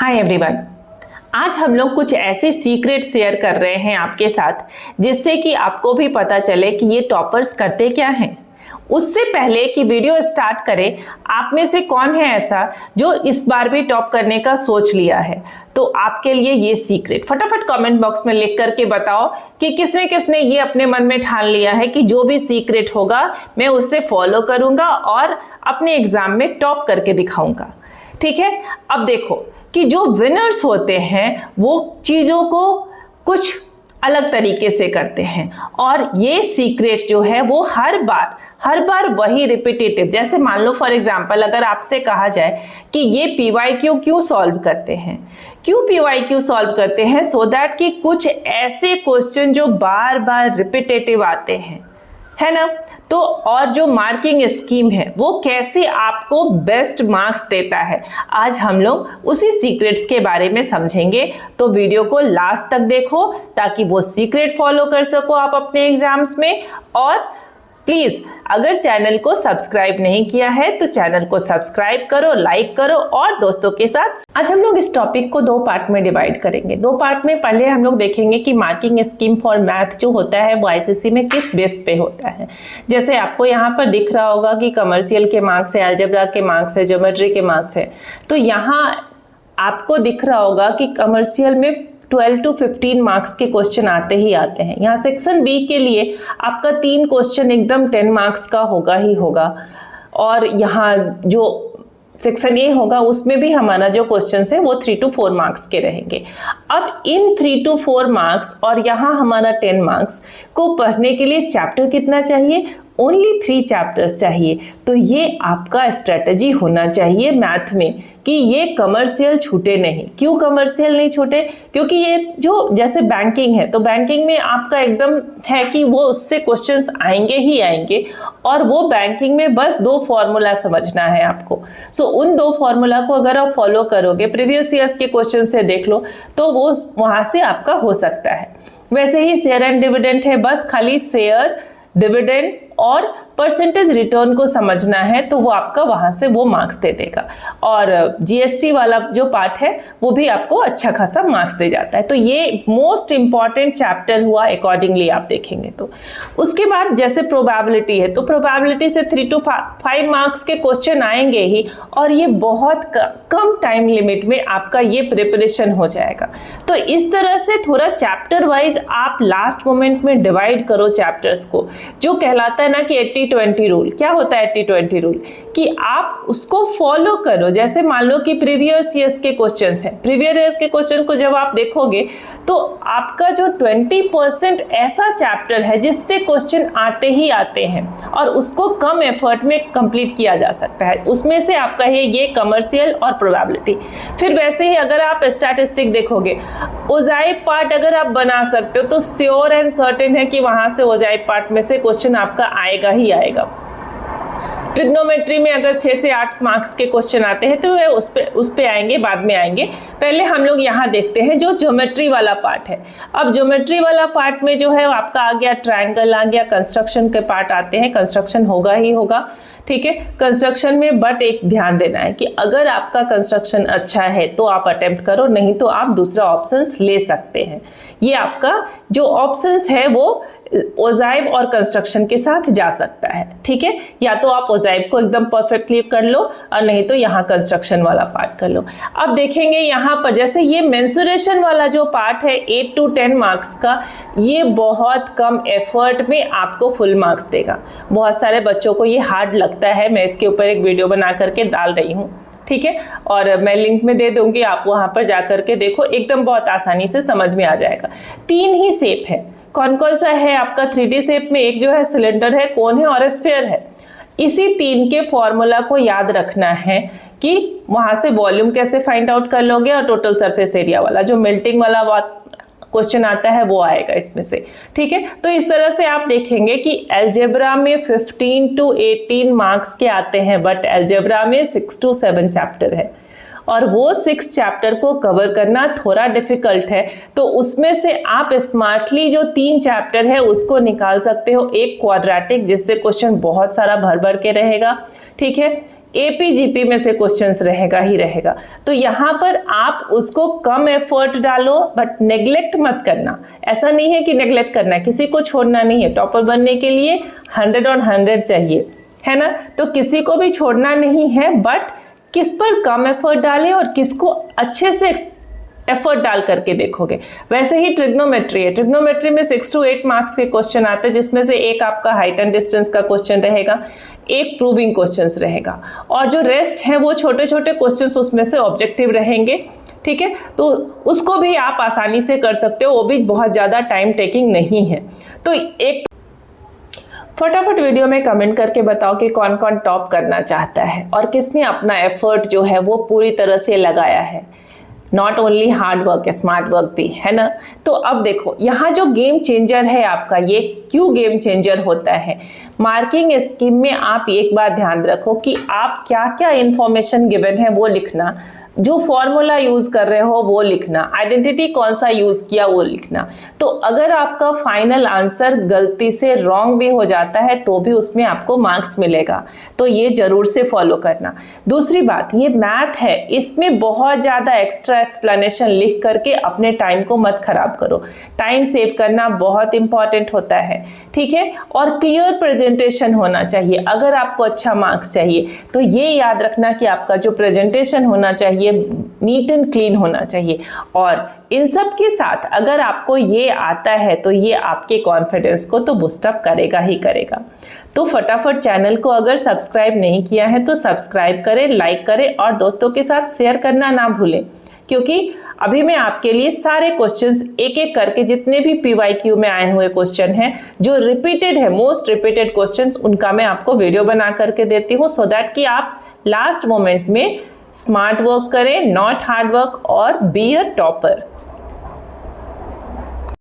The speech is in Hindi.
हाय एवरीवन, आज हम लोग कुछ ऐसे सीक्रेट शेयर कर रहे हैं आपके साथ जिससे कि आपको भी पता चले कि ये टॉपर्स करते क्या हैं। उससे पहले कि वीडियो स्टार्ट करें, आप में से कौन है ऐसा जो इस बार भी टॉप करने का सोच लिया है? तो आपके लिए ये सीक्रेट फटाफट कमेंट बॉक्स में लिख करके बताओ कि किसने किसने ये अपने मन में ठान लिया है कि जो भी सीक्रेट होगा मैं उससे फॉलो करूंगा और अपने एग्जाम में टॉप करके दिखाऊंगा। ठीक है, अब देखो कि जो विनर्स होते हैं वो चीज़ों को कुछ अलग तरीके से करते हैं और ये सीक्रेट जो है वो हर बार वही रिपीटेटिव। जैसे मान लो फॉर एग्जांपल अगर आपसे कहा जाए कि ये पीवाईक्यू क्यों सॉल्व करते हैं, क्यों पीवाईक्यू सॉल्व करते हैं, सो दैट कि कुछ ऐसे क्वेश्चन जो बार बार रिपीटेटिव आते हैं, है ना। तो और जो मार्किंग स्कीम है वो कैसे आपको बेस्ट मार्क्स देता है, आज हम लोग उसी सीक्रेट्स के बारे में समझेंगे। तो वीडियो को लास्ट तक देखो ताकि वो सीक्रेट फॉलो कर सको आप अपने एग्जाम्स में। और प्लीज अगर चैनल को सब्सक्राइब नहीं किया है तो चैनल को सब्सक्राइब करो, लाइक करो और दोस्तों के साथ। आज हम लोग इस टॉपिक को दो पार्ट में डिवाइड करेंगे। दो पार्ट में पहले हम लोग देखेंगे कि मार्किंग स्कीम फॉर मैथ जो होता है वो आईसीएसई में किस बेस पे होता है। जैसे आपको यहाँ पर दिख रहा होगा कि कमर्शियल के मार्क्स है, अलजेब्रा के मार्क्स है, ज्योमेट्री के मार्क्स है। तो यहाँ आपको दिख रहा होगा कि कमर्शियल में 12 to 15 मार्क्स के क्वेश्चन आते ही आते हैं। यहाँ सेक्शन बी के लिए आपका 3 क्वेश्चन एकदम 10 मार्क्स का होगा ही होगा। और यहाँ जो सेक्शन ए होगा उसमें भी हमारा जो क्वेश्चन है वो 3 to 4 मार्क्स के रहेंगे। अब इन 3 to 4 मार्क्स और यहाँ हमारा 10 मार्क्स को पढ़ने के लिए चैप्टर कितना चाहिए? ओनली 3 चैप्टर्स चाहिए। तो ये आपका स्ट्रेटजी होना चाहिए मैथ में कि ये कमर्शियल छूटे नहीं। क्यों कमर्शियल नहीं छूटे? क्योंकि ये जो जैसे बैंकिंग है तो बैंकिंग में आपका एकदम है कि वो उससे क्वेश्चंस आएंगे ही आएंगे और वो बैंकिंग में बस 2 फॉर्मूला समझना है आपको। सो उन 2 फॉर्मूला को अगर आप फॉलो करोगे, प्रीवियस ईयर्स के क्वेश्चन से देख लो तो वो वहाँ से आपका हो सकता है। वैसे ही शेयर एंड डिविडेंड है, बस खाली शेयर, डिविडेंड और परसेंटेज रिटर्न को समझना है तो वो आपका वहां से वो मार्क्स दे देगा। और जीएसटी वाला जो पार्ट है वो भी आपको अच्छा खासा मार्क्स दे जाता है। तो ये मोस्ट इंपॉर्टेंट चैप्टर हुआ अकॉर्डिंगली आप देखेंगे। तो उसके बाद जैसे प्रोबेबिलिटी है तो प्रोबेबिलिटी से 3 to 5 मार्क्स के क्वेश्चन आएंगे ही और ये बहुत कम टाइम लिमिट में आपका ये प्रिपरेशन हो जाएगा। तो इस तरह से थोड़ा चैप्टर वाइज आप लास्ट मोमेंट में डिवाइड करो चैप्टर्स को, जो कहलाता है ना कि 80-20 रूल। क्या होता है 80-20 रूल? कि आप उसको फॉलो करो। जैसे मान लो कि प्रीवियस ईयर्स के क्वेश्चंस हैं, प्रीवियस ईयर के क्वेश्चन को जब आप देखोगे तो आपका जो 20% ऐसा चैप्टर है जिससे क्वेश्चन आते ही आते हैं और उसको कम एफर्ट में कंप्लीट किया जा सकता है। उसमें से आपका है ये कमर्शियल और प्रोबेबिलिटी। फिर वैसे ही अगर आप स्टैटिस्टिक देखोगे, ओजाइब पार्ट अगर आप बना सकते हो तो श्योर एंड सर्टेन है कि वहां से ओजाइब पार्ट में से क्वेश्चन आपका आएगा ही आएगा। ट्रिग्नोमेट्री में अगर 6 से 8 मार्क्स के क्वेश्चन आते हैं तो वे उस पे आएंगे, बाद में आएंगे। पहले हम लोग यहाँ देखते हैं जो ज्योमेट्री वाला पार्ट है। अब ज्योमेट्री वाला पार्ट में जो है आपका आ गया ट्रायंगल, आ गया कंस्ट्रक्शन के पार्ट आते हैं। कंस्ट्रक्शन होगा ही होगा, ठीक है। कंस्ट्रक्शन में बट एक ध्यान देना है कि अगर आपका कंस्ट्रक्शन अच्छा है तो आप अटेम्प्ट करो, नहीं तो आप दूसरा ऑप्शंस ले सकते हैं। ये आपका जो ऑप्शंस है वो ओजाइब और कंस्ट्रक्शन के साथ जा सकता है, ठीक है। या तो आप ओजाइब को एकदम परफेक्टली कर लो और नहीं तो यहाँ कंस्ट्रक्शन वाला पार्ट कर लो। अब देखेंगे यहाँ पर जैसे ये मेंसुरेशन वाला जो पार्ट है 8 to 10 मार्क्स का, ये बहुत कम एफर्ट में आपको फुल मार्क्स देगा। बहुत सारे बच्चों को ये हार्ड लगता है, मैं इसके ऊपर एक वीडियो बना करके डाल रही हूँ, ठीक है। और मैं लिंक में दे दूंगी, आप वहां पर जाकर के देखो, एकदम बहुत आसानी से समझ में आ जाएगा। 3 ही शेप है। कौन कौन सा है आपका? 3D शेप में एक जो है सिलेंडर है, कोन है और स्फीयर है। इसी 3 के फॉर्मूला को याद रखना है कि वहां से वॉल्यूम कैसे फाइंड आउट कर लोगे और टोटल सरफेस एरिया वाला जो मेल्टिंग वाला क्वेश्चन आता है वो आएगा इसमें से, ठीक है। तो इस तरह से आप देखेंगे कि अलजेब्रा में 15 to 18 मार्क्स के आते हैं, बट अलजेब्रा में 6 to 7 चैप्टर है और वो 6 चैप्टर को कवर करना थोड़ा डिफिकल्ट है, तो उसमें से आप स्मार्टली जो 3 चैप्टर है उसको निकाल सकते हो, एक क्वाड्रेटिक जिससे क्वेश्चन बहुत सारा भर भर के रहेगा, ठीक है, एपीजीपी में से क्वेश्चंस रहेगा ही रहेगा। तो यहाँ पर आप उसको कम एफर्ट डालो, बट नेग्लेक्ट मत करना। ऐसा नहीं है कि नेग्लेक्ट करना है, किसी को छोड़ना नहीं है। टॉपर बनने के लिए 100 on 100 चाहिए, है ना, तो किसी को भी छोड़ना नहीं है, बट किस पर कम एफर्ट डालें और किसको अच्छे से एफर्ट डाल करके देखोगे। वैसे ही ट्रिग्नोमेट्री है, ट्रिग्नोमेट्री में 6 to 8 मार्क्स के क्वेश्चन आते हैं, जिसमें से एक आपका हाइट एंड डिस्टेंस का क्वेश्चन रहेगा, एक प्रूविंग क्वेश्चंस रहेगा, और जो रेस्ट है वो छोटे छोटे क्वेश्चंस उसमें से ऑब्जेक्टिव रहेंगे, ठीक है, तो उसको भी आप आसानी से कर सकते हो, वो भी बहुत ज़्यादा टाइम टेकिंग नहीं है। तो एक फटाफट वीडियो में कमेंट करके बताओ कि कौन कौन टॉप करना चाहता है और किसने अपना एफर्ट जो है वो पूरी तरह से लगाया है, not only hard work, smart work भी, है ना। तो अब देखो यहाँ जो गेम चेंजर है आपका, ये क्यों गेम चेंजर होता है, मार्किंग स्कीम में आप एक बात ध्यान रखो कि आप क्या क्या इंफॉर्मेशन गिवन है वो लिखना, जो फॉर्मूला यूज कर रहे हो वो लिखना, आइडेंटिटी कौन सा यूज किया वो लिखना। तो अगर आपका फाइनल आंसर गलती से रॉन्ग भी हो जाता है तो भी उसमें आपको मार्क्स मिलेगा, तो ये जरूर से फॉलो करना। दूसरी बात, ये मैथ है, इसमें बहुत ज़्यादा एक्स्ट्रा एक्सप्लेनेशन लिख करके अपने टाइम को मत खराब करो। टाइम सेव करना बहुत इंपॉर्टेंट होता है, ठीक है, और क्लियर प्रेजेंटेशन होना चाहिए। अगर आपको अच्छा मार्क्स चाहिए तो ये याद रखना कि आपका जो प्रेजेंटेशन होना चाहिए नीट एंड क्लीन होना चाहिए। और इन सब के साथ अगर आपको ये आता है तो ये आपके कॉन्फिडेंस को तो बूस्ट अप करेगा ही करेगा। तो फटाफट चैनल को अगर सब्सक्राइब नहीं किया है तो सब्सक्राइब करें, लाइक करें और दोस्तों के साथ शेयर करना ना भूलें, क्योंकि अभी मैं आपके लिए सारे क्वेश्चंस एक एक करके, जितने भी पीवाईक्यू में आए हुए क्वेश्चन हैं जो रिपीटेड है, मोस्ट रिपीटेड क्वेश्चंस, उनका मैं आपको वीडियो बना करके देती हूँ, सो दैट कि आप लास्ट मोमेंट में स्मार्ट वर्क करें, नॉट हार्ड वर्क, और बी अ टॉपर।